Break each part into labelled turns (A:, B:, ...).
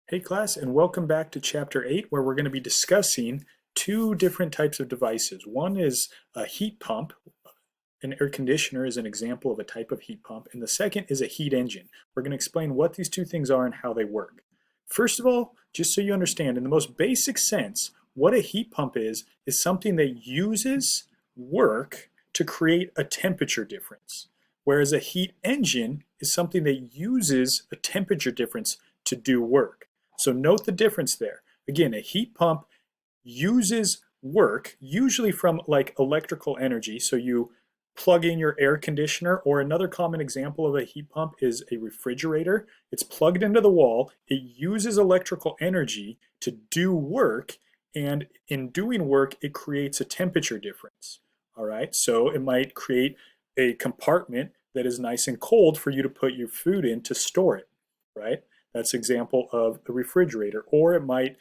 A: Hey class, and welcome back to Chapter 8, where we're going to be discussing two different types of devices. One is a heat pump. An air conditioner is an example of a type of heat pump, and the second is a heat engine. We're going to explain what these two things are and how they work. First of all, just so you understand, in the most basic sense, what a heat pump is something that uses work to create a temperature difference, whereas a heat engine is something that uses a temperature difference to do work. So note the difference there. Again, a heat pump uses work, usually from like electrical energy. So you plug in your air conditioner, or another common example of a heat pump is a refrigerator. It's plugged into the wall. It uses electrical energy to do work, and in doing work, it creates a temperature difference. All right, so it might create a compartment that is nice and cold for you to put your food in to store it, right? That's an example of a refrigerator. Or it might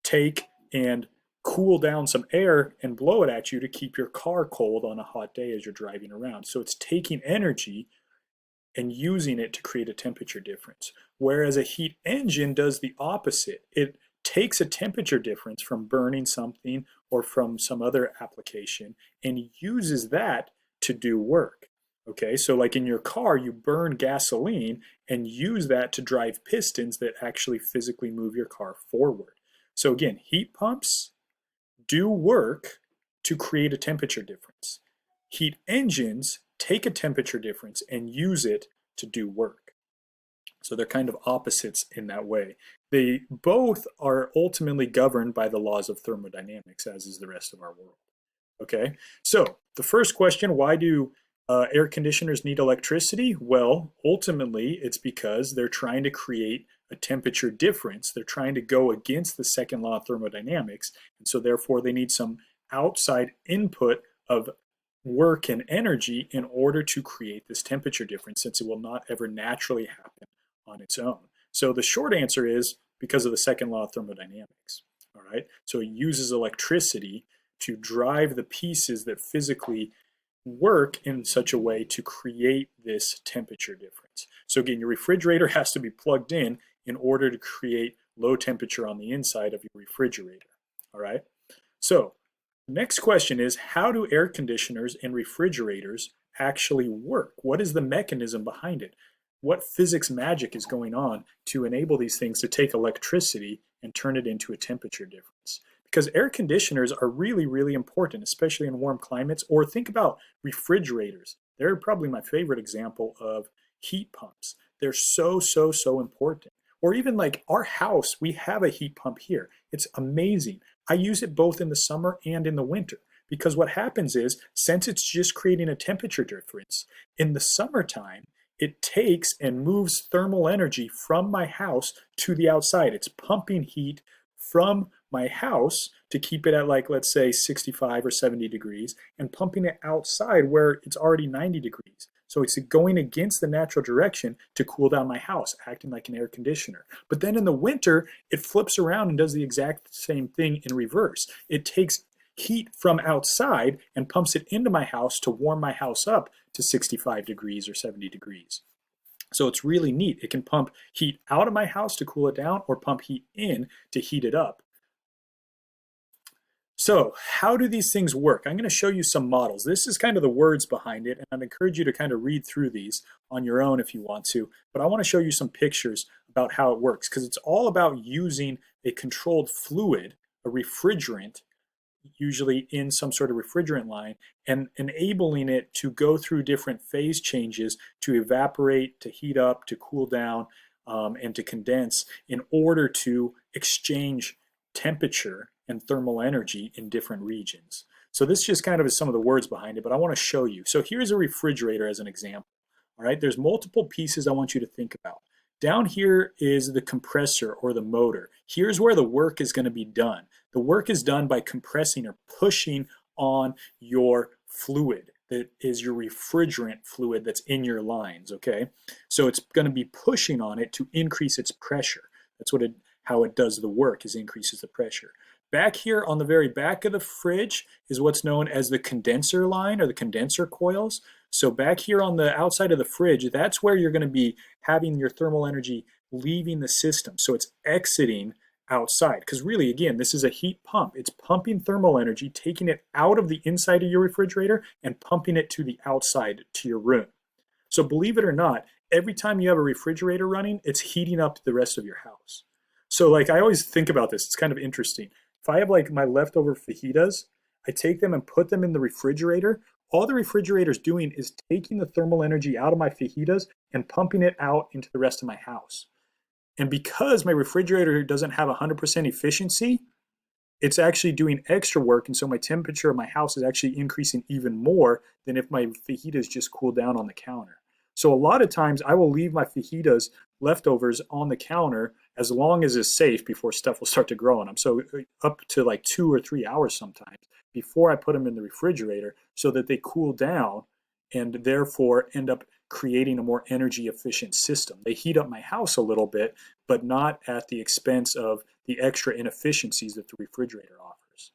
A: take and cool down some air and blow it at you to keep your car cold on a hot day as you're driving around. So it's taking energy and using it to create a temperature difference. Whereas a heat engine does the opposite. It takes a temperature difference from burning something or from some other application and uses that to do work. Okay, so like in your car, you burn gasoline and use that to drive pistons that actually physically move your car forward. So again, heat pumps do work to create a temperature difference. Heat engines take a temperature difference and use it to do work. So they're kind of opposites in that way. They both are ultimately governed by the laws of thermodynamics, as is the rest of our world. Okay, so the first question, why do air conditioners need electricity? Well, ultimately, it's because they're trying to create a temperature difference. They're trying to go against the second law of thermodynamics, and so therefore they need some outside input of work and energy in order to create this temperature difference, since it will not ever naturally happen on its own. So the short answer is because of the second law of thermodynamics. All right, so it uses electricity to drive the pieces that physically work in such a way to create this temperature difference. So again, your refrigerator has to be plugged in order to create low temperature on the inside of your refrigerator. All right. So next question is, how do air conditioners and refrigerators actually work? What is the mechanism behind it? What physics magic is going on to enable these things to take electricity and turn it into a temperature difference? Because air conditioners are really, really important, especially in warm climates. Or think about refrigerators. They're probably my favorite example of heat pumps. They're so, so, so important. Or even like our house, we have a heat pump here. It's amazing. I use it both in the summer and in the winter. Because what happens is, since it's just creating a temperature difference, in the summertime, it takes and moves thermal energy from my house to the outside. It's pumping heat from my house to keep it at, like, let's say 65 or 70 degrees, and pumping it outside where it's already 90 degrees. So it's going against the natural direction to cool down my house, acting like an air conditioner. But then in the winter, it flips around and does the exact same thing in reverse. It takes heat from outside and pumps it into my house to warm my house up to 65 degrees or 70 degrees. So it's really neat. It can pump heat out of my house to cool it down, or pump heat in to heat it up. So how do these things work? I'm going to show you some models. This is kind of the words behind it, and I'd encourage you to kind of read through these on your own if you want to. But I want to show you some pictures about how it works, because it's all about using a controlled fluid, a refrigerant, usually in some sort of refrigerant line, and enabling it to go through different phase changes to evaporate, to heat up, to cool down, and to condense in order to exchange temperature and thermal energy in different regions. So this just kind of is some of the words behind it, but I want to show you. So here's a refrigerator as an example. All right, there's multiple pieces I want you to think about. Down here is the compressor or the motor. Here's where the work is going to be done. The work is done by compressing or pushing on your fluid that is your refrigerant fluid that's in your lines, okay? So it's going to be pushing on it to increase its pressure. That's how it does the work, is increases the pressure. Back here on the very back of the fridge is what's known as the condenser line, or the condenser coils. So back here on the outside of the fridge, that's where you're going to be having your thermal energy leaving the system. So it's exiting outside. Because really, again, this is a heat pump. It's pumping thermal energy, taking it out of the inside of your refrigerator and pumping it to the outside to your room. So believe it or not, every time you have a refrigerator running, it's heating up the rest of your house. So like I always think about this, it's kind of interesting. If I have like my leftover fajitas, I take them and put them in the refrigerator. All the refrigerator's doing is taking the thermal energy out of my fajitas and pumping it out into the rest of my house. And because my refrigerator doesn't have 100% efficiency, it's actually doing extra work, and so my temperature of my house is actually increasing even more than if my fajitas just cool down on the counter. So a lot of times I will leave my fajitas leftovers on the counter as long as it's safe before stuff will start to grow on them. So up to like 2 or 3 hours sometimes before I put them in the refrigerator so that they cool down and therefore end up creating a more energy efficient system. They heat up my house a little bit, but not at the expense of the extra inefficiencies that the refrigerator offers.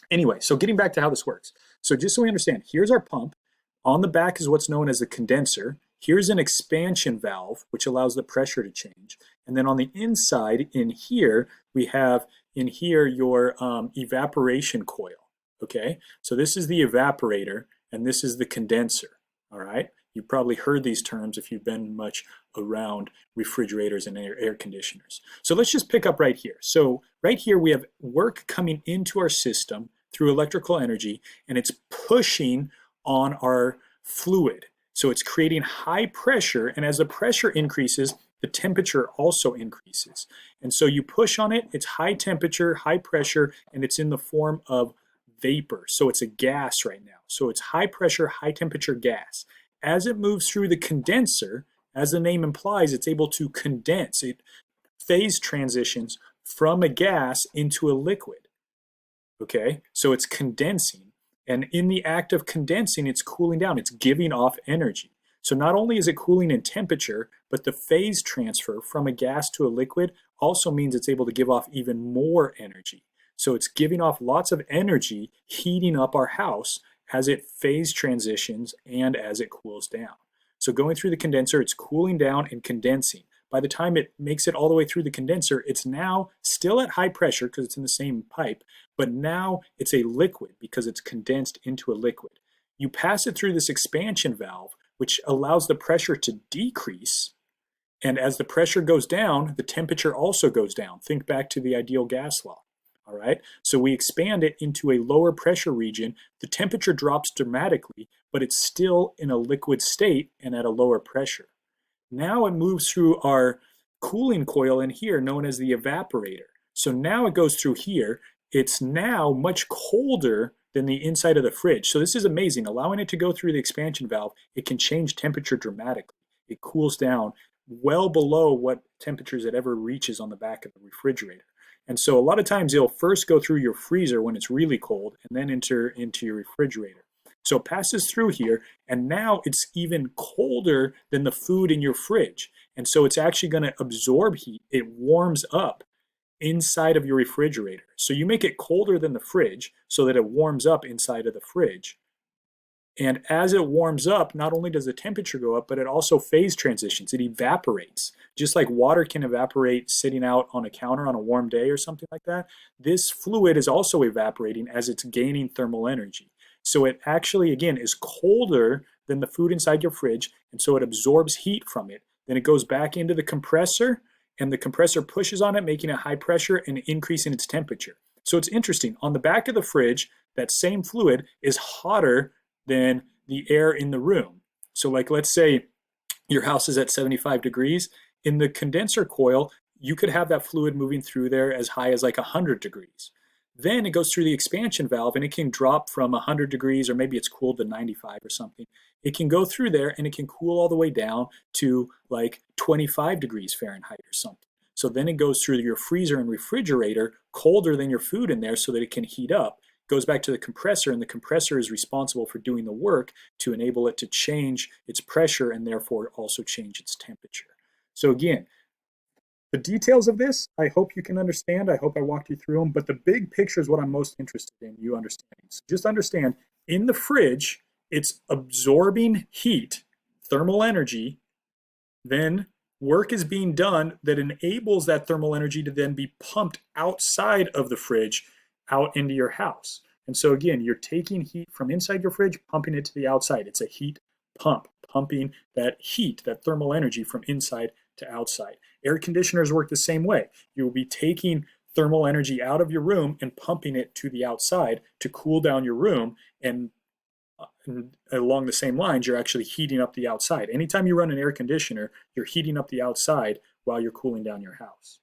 A: Anyway, so getting back to how this works. So just so we understand, here's our pump. On the back is what's known as the condenser. Here's an expansion valve, which allows the pressure to change. And then on the inside in here, we have in here your evaporation coil, okay? So this is the evaporator, and this is the condenser, all right? You've probably heard these terms if you've been much around refrigerators and air conditioners. So let's just pick up right here. So right here we have work coming into our system through electrical energy, and it's pushing on our fluid. So it's creating high pressure, and as the pressure increases, the temperature also increases. And so you push on it, it's high temperature, high pressure, and it's in the form of vapor. So it's a gas right now. So it's high pressure, high temperature gas. As it moves through the condenser, as the name implies, it's able to condense. It phase transitions from a gas into a liquid. Okay, so it's condensing. And in the act of condensing, it's cooling down. It's giving off energy. So not only is it cooling in temperature, but the phase transfer from a gas to a liquid also means it's able to give off even more energy. So it's giving off lots of energy, heating up our house as it phase transitions and as it cools down. So going through the condenser, it's cooling down and condensing. By the time it makes it all the way through the condenser, it's now still at high pressure because it's in the same pipe, but now it's a liquid because it's condensed into a liquid. You pass it through this expansion valve, which allows the pressure to decrease. And as the pressure goes down, the temperature also goes down. Think back to the ideal gas law. All right, so we expand it into a lower pressure region. The temperature drops dramatically, but it's still in a liquid state and at a lower pressure. Now it moves through our cooling coil in here, known as the evaporator. So now it goes through here. It's now much colder than the inside of the fridge. So this is amazing. Allowing it to go through the expansion valve, it can change temperature dramatically. It cools down well below what temperatures it ever reaches on the back of the refrigerator. And so a lot of times it'll first go through your freezer when it's really cold and then enter into your refrigerator. So it passes through here, and now it's even colder than the food in your fridge. And so it's actually going to absorb heat. It warms up inside of your refrigerator. So you make it colder than the fridge so that it warms up inside of the fridge. And as it warms up, not only does the temperature go up, but it also phase transitions. It evaporates. Just like water can evaporate sitting out on a counter on a warm day or something like that, this fluid is also evaporating as it's gaining thermal energy. So it actually, again, is colder than the food inside your fridge, and so it absorbs heat from it. Then it goes back into the compressor, and the compressor pushes on it, making it high pressure and increasing its temperature. So it's interesting. On the back of the fridge, that same fluid is hotter than the air in the room. So like let's say your house is at 75 degrees. In the condenser coil, you could have that fluid moving through there as high as like 100 degrees. Then it goes through the expansion valve and it can drop from 100 degrees, or maybe it's cooled to 95 or something. It can go through there and it can cool all the way down to like 25 degrees Fahrenheit or something. So then it goes through your freezer and refrigerator colder than your food in there so that it can heat up. Goes back to the compressor, and the compressor is responsible for doing the work to enable it to change its pressure and therefore also change its temperature. So again, the details of this, I hope you can understand. I hope I walked you through them, but the big picture is what I'm most interested in you understanding. So just understand, in the fridge, it's absorbing heat, thermal energy, then work is being done that enables that thermal energy to then be pumped outside of the fridge out into your house. And so again, you're taking heat from inside your fridge, pumping it to the outside. It's a heat pump, pumping that heat, that thermal energy from inside to outside. Air conditioners work the same way. You will be taking thermal energy out of your room and pumping it to the outside to cool down your room, and along the same lines, you're actually heating up the outside. Anytime you run an air conditioner, you're heating up the outside while you're cooling down your house.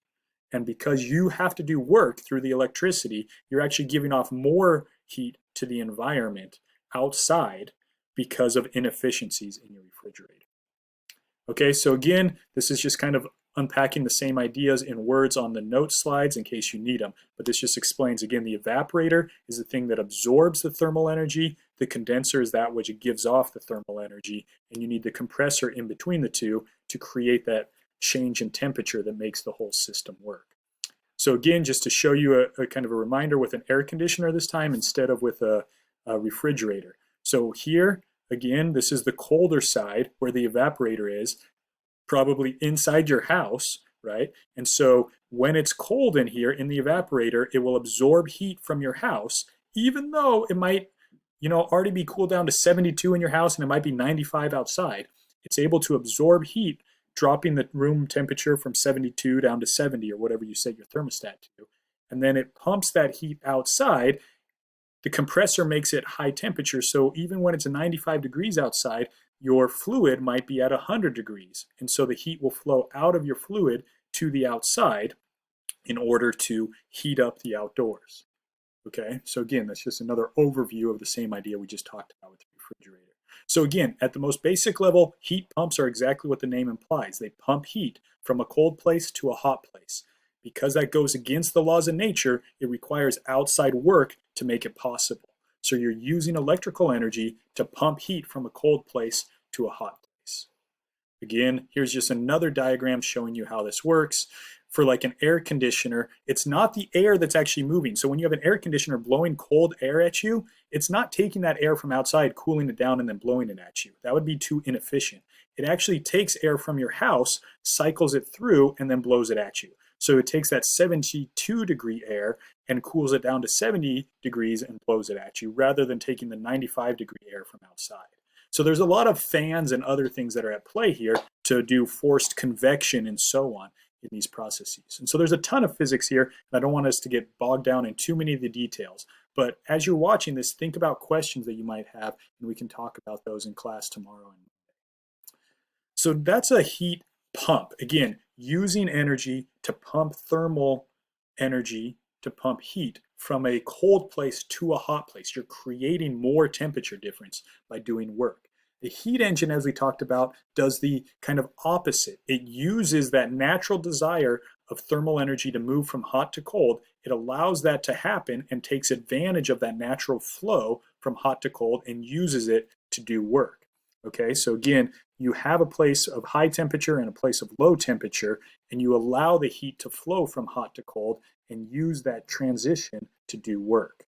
A: And because you have to do work through the electricity, you're actually giving off more heat to the environment outside because of inefficiencies in your refrigerator. Okay, so again, this is just kind of unpacking the same ideas in words on the note slides in case you need them. But this just explains, again, the evaporator is the thing that absorbs the thermal energy. The condenser is that which gives off the thermal energy. And you need the compressor in between the two to create that change in temperature that makes the whole system work. So again, just to show you a kind of a reminder with an air conditioner this time instead of with a refrigerator. So here, again, this is the colder side where the evaporator is, probably inside your house, right? And so when it's cold in here in the evaporator, it will absorb heat from your house, even though it might, already be cooled down to 72 in your house and it might be 95 outside. It's able to absorb heat, dropping the room temperature from 72 down to 70 or whatever you set your thermostat to. And then it pumps that heat outside. The compressor makes it high temperature, so even when it's 95 degrees outside, your fluid might be at 100 degrees. And so the heat will flow out of your fluid to the outside in order to heat up the outdoors. Okay, so again, that's just another overview of the same idea we just talked about with the refrigerator. So again, at the most basic level, heat pumps are exactly what the name implies. They pump heat from a cold place to a hot place. Because that goes against the laws of nature, it requires outside work to make it possible. So you're using electrical energy to pump heat from a cold place to a hot place. Again, here's just another diagram showing you how this works. For like an air conditioner, it's not the air that's actually moving. So when you have an air conditioner blowing cold air at you, it's not taking that air from outside, cooling it down, and then blowing it at you. That would be too inefficient. It actually takes air from your house, cycles it through, and then blows it at you. So it takes that 72-degree air and cools it down to 70 degrees and blows it at you, rather than taking the 95-degree air from outside. So there's a lot of fans and other things that are at play here to do forced convection and so on in these processes. And so there's a ton of physics here, and I don't want us to get bogged down in too many of the details. But as you're watching this, think about questions that you might have, and we can talk about those in class tomorrow. So that's a heat pump. Again, using energy to pump thermal energy to pump heat from a cold place to a hot place. You're creating more temperature difference by doing work. The heat engine, as we talked about, does the kind of opposite. It uses that natural desire of thermal energy to move from hot to cold. It allows that to happen and takes advantage of that natural flow from hot to cold and uses it to do work. Okay, so again, you have a place of high temperature and a place of low temperature, and you allow the heat to flow from hot to cold and use that transition to do work.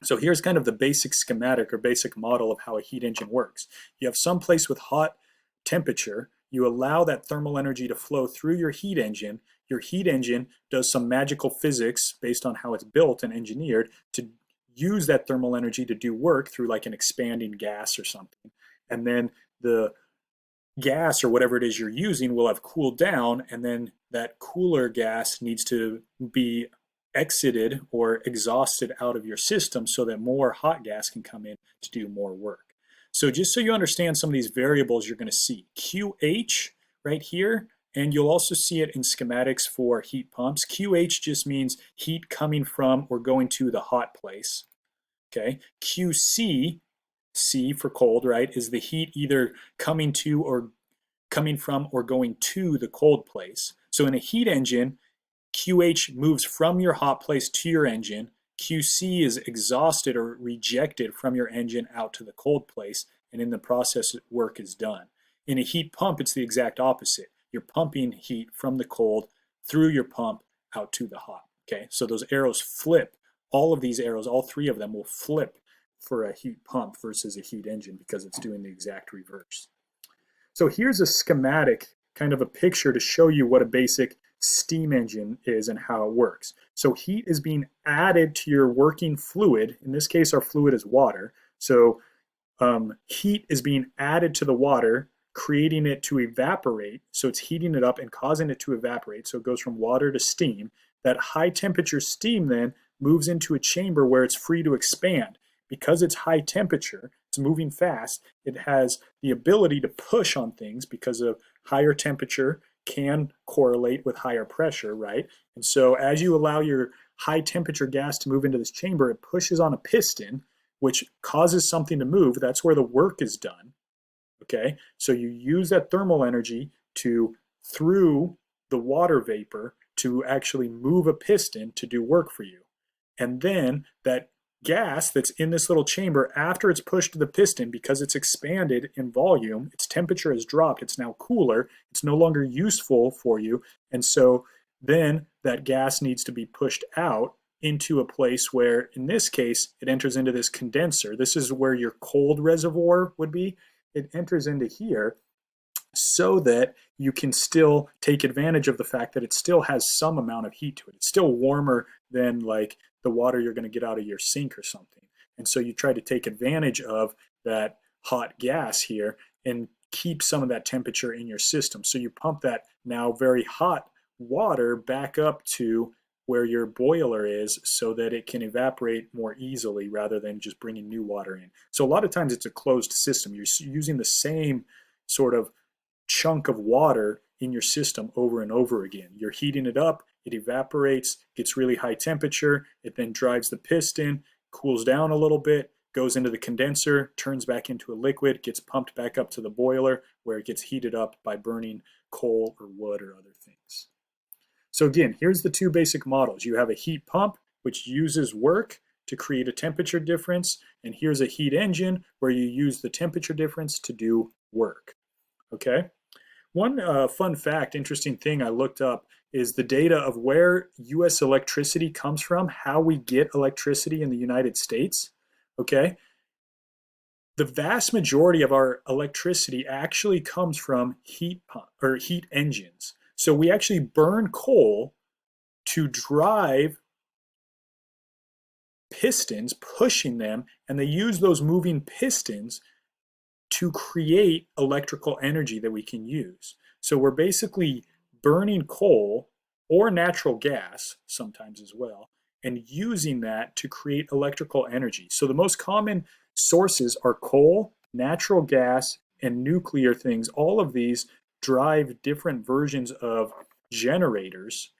A: So here's kind of the basic schematic or basic model of how a heat engine works. You have some place with hot temperature. You allow that thermal energy to flow through your heat engine. Your heat engine does some magical physics based on how it's built and engineered to use that thermal energy to do work through like an expanding gas or something. And then the gas or whatever it is you're using will have cooled down, and then that cooler gas needs to be exited or exhausted out of your system so that more hot gas can come in to do more work. So just so you understand some of these variables you're going to see. QH right here, and you'll also see it in schematics for heat pumps. QH just means heat coming from or going to the hot place. Okay. QC, C for cold, right, is the heat either coming to or coming from or going to the cold place. So in a heat engine, QH moves from your hot place to your engine. QC is exhausted or rejected from your engine out to the cold place, and in the process, work is done. In a heat pump, it's the exact opposite. You're pumping heat from the cold through your pump out to the hot. Okay, so those arrows flip. All of these arrows, all three of them, will flip for a heat pump versus a heat engine because it's doing the exact reverse. So here's a schematic kind of a picture to show you what a basic steam engine is and how it works. So heat is being added to your working fluid. In this case, our fluid is water. So heat is being added to the water, creating it to evaporate. So it's heating it up and causing it to evaporate. So it goes from water to steam. That high temperature steam then moves into a chamber where it's free to expand. Because it's high temperature, it's moving fast, it has the ability to push on things because of higher temperature can correlate with higher pressure, right? And so as you allow your high temperature gas to move into this chamber, it pushes on a piston, which causes something to move. That's where the work is done, okay? So you use that thermal energy through the water vapor to actually move a piston to do work for you. And then that gas that's in this little chamber, after it's pushed to the piston, because it's expanded in volume, its temperature has dropped, it's now cooler, it's no longer useful for you, and so then that gas needs to be pushed out into a place where, in this case, it enters into this condenser. This is where your cold reservoir would be. It enters into here so that you can still take advantage of the fact that it still has some amount of heat to it. It's still warmer than like the water you're going to get out of your sink or something. And so you try to take advantage of that hot gas here and keep some of that temperature in your system. So you pump that now very hot water back up to where your boiler is so that it can evaporate more easily rather than just bringing new water in. So a lot of times it's a closed system. You're using the same sort of chunk of water in your system over and over again. You're heating it up, it evaporates, gets really high temperature, it then drives the piston, cools down a little bit, goes into the condenser, turns back into a liquid, gets pumped back up to the boiler where it gets heated up by burning coal or wood or other things. So again, here's the two basic models. You have a heat pump, which uses work to create a temperature difference, and here's a heat engine where you use the temperature difference to do work. Okay? One fun fact, interesting thing I looked up is the data of where US electricity comes from, how we get electricity in the United States. Okay? The vast majority of our electricity actually comes from heat engines. So we actually burn coal to drive pistons, pushing them, and they use those moving pistons to create electrical energy that we can use. So we're basically burning coal or natural gas sometimes as well, and using that to create electrical energy. So the most common sources are coal, natural gas, and nuclear things. All of these drive different versions of generators.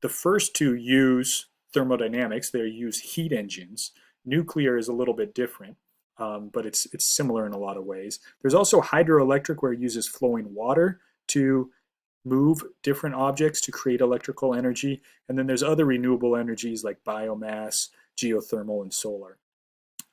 A: The first two use thermodynamics. They use heat engines. Nuclear is a little bit different, but it's similar in a lot of ways. There's also hydroelectric, where it uses flowing water to move different objects to create electrical energy. And then there's other renewable energies like biomass, geothermal, and solar,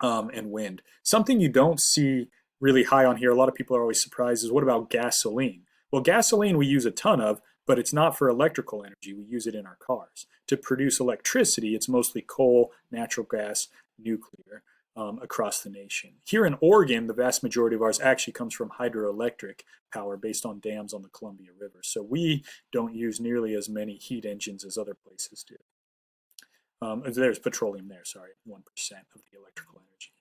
A: and wind. Something you don't see really high on here, a lot of people are always surprised, is what about gasoline? Well, gasoline we use a ton of, but it's not for electrical energy. We use it in our cars. To produce electricity, it's mostly coal, natural gas, nuclear across the nation. Here in Oregon, the vast majority of ours actually comes from hydroelectric power based on dams on the Columbia River. So we don't use nearly as many heat engines as other places do. There's petroleum there, sorry, 1% of the electrical energy.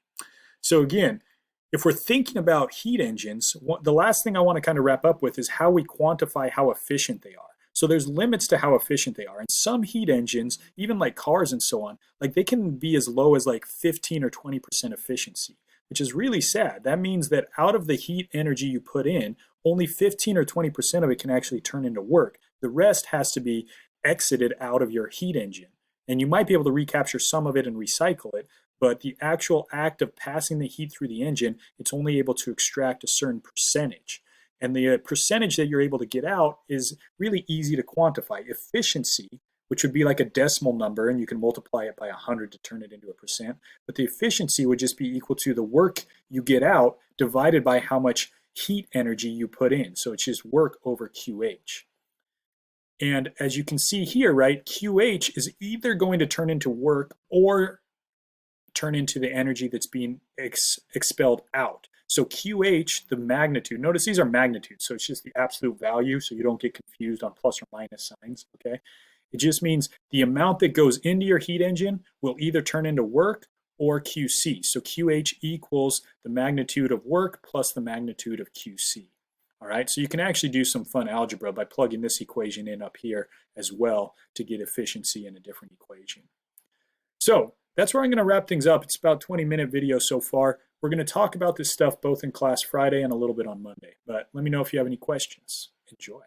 A: So again, if we're thinking about heat engines, the last thing I want to kind of wrap up with is how we quantify how efficient they are. So there's limits to how efficient they are. And some heat engines, even like cars and so on, like they can be as low as like 15 or 20% efficiency, which is really sad. That means that out of the heat energy you put in, only 15 or 20% of it can actually turn into work. The rest has to be exited out of your heat engine. And you might be able to recapture some of it and recycle it, but the actual act of passing the heat through the engine, it's only able to extract a certain percentage. And the percentage that you're able to get out is really easy to quantify. Efficiency, which would be like a decimal number, and you can multiply it by 100 to turn it into a percent, but the efficiency would just be equal to the work you get out divided by how much heat energy you put in. So it's just work over QH. And as you can see here, right, QH is either going to turn into work or turn into the energy that's being expelled out. So So QH, the magnitude, notice these are magnitudes, so it's just the absolute value, so you don't get confused on plus or minus signs, okay? It just means the amount that goes into your heat engine will either turn into work or QC. So QH equals the magnitude of work plus the magnitude of QC. All right, so you can actually do some fun algebra by plugging this equation in up here as well to get efficiency in a different equation. So that's where I'm going to wrap things up. It's about 20-minute video so far. We're going to talk about this stuff both in class Friday and a little bit on Monday. But let me know if you have any questions. Enjoy.